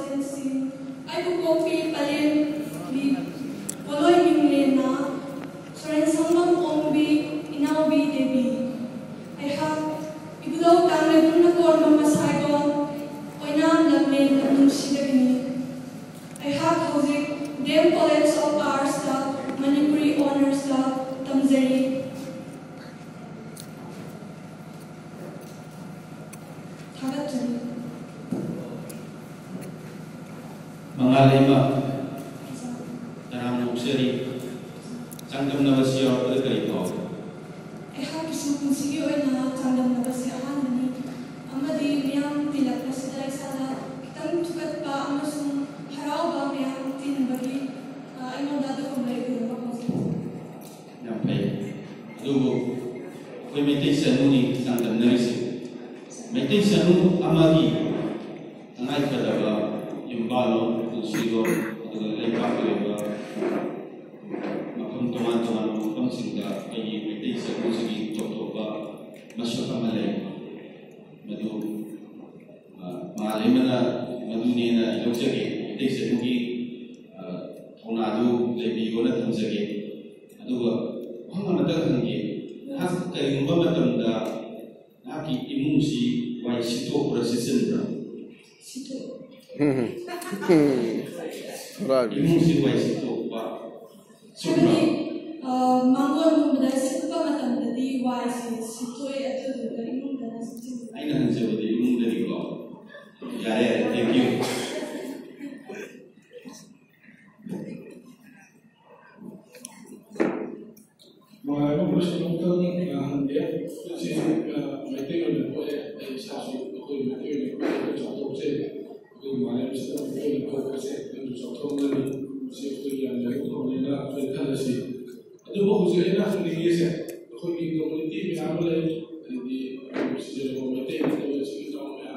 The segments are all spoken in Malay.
Excellency, I will copy Palin following Lena, Sorensamam Ombi, Inawi Devi. I have Igulaw Tanglebun na Korma Masaigon, Oinam Lamin Latung Sidagini. I have Hozik, Dem College of Arts, Manipuri Honors, Tamzeri. Mengalami dalam seri Sangkam Nabasya berkaitan. Kisah musik na Sangkam Nabasya ni amadi miyang tilak na sila sana kitang tukat pa amasung haraw ba miyang tinbagi ay dado kung may guru ako. Nampay. Dugo. Kung may tayo ni Sangkam Nabasya. May tayo sa amadi ang ay kadaba yung balong kung sigo at laypapalay ba mapuntungan-tungan ng pangsingga ay may tayo sa musiki toto ba masyo kamalay madu mahalay man na maduni na ilog sagi may tayo sa mugi tunado laybigo na tam sagi adu ba kung mataghan ki has kayo ba matamda naki imong si wai sito pura si sendra Sito. Right. Imong si wai sito ba Jadi manggon mo dahil sito pa matanda di wise sito ay ato dari imong dahil sito. Ay nahan siya ba imong dari ko. Yare, thank you. Mga gusto mong tanong hindi kasi may tingin po ay sabi ko yung tingin ko ay sabi ko yung mga gusto mong tingin ko kasi yung sabi ko siya ko yung ko nila ay kasi ano mo kasi ina ko ni siya ko yung community may amala hindi siya ko may tingin ko siya ko may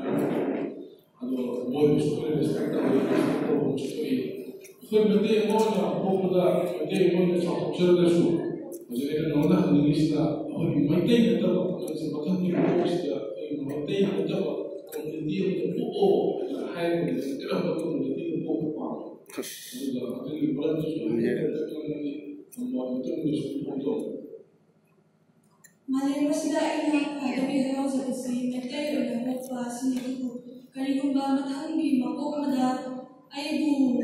ano mo gusto ko yung respect ko yung gusto ko yung tingin mo na po da tingin mo na sa observation jadi kalau nak Indonesia, orang maintain itu, macam macam ni Indonesia, maintain itu, komuniti itu oh, hai komuniti, kalau komuniti itu apa? Jadi bukan itu, semua itu untuk. Malaysia sila ina kagabi haraw sa kasi metay o yung kelas ni itu kaligung ba matanggi mako kamada ay bu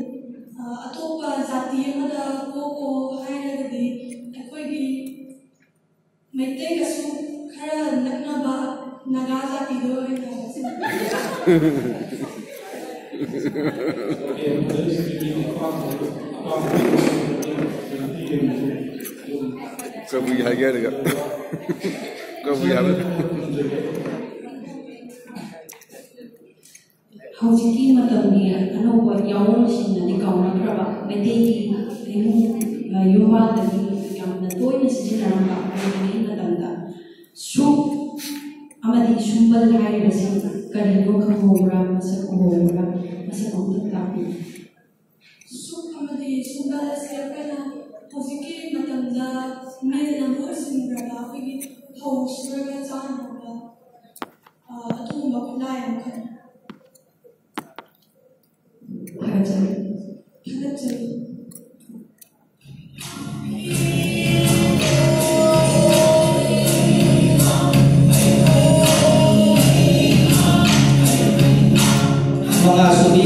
ato pa zati mada koko hai na gadi ako'y metay kaso kara naknaba nagazati do ay Kau harga juga. Kau harga. Housekeeping matangni ano po yaw sin na ikaw na kraba metay yung bata ni yang na toy na sila na ni natanda so amadi sumbal hai basi karigo kamora masa kamora masa kontak so amadi sumbal siya kana housekeeping matanda may na mo sin brada pagi house na sana ba atong makulay ka mga sudi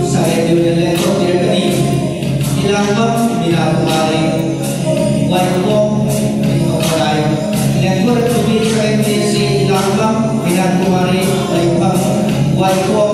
sa Radio Neleto Tiragani ilang bang minatumari Waikong Ikaw Network Sudi sa MTC ilang bang minatumari Waikong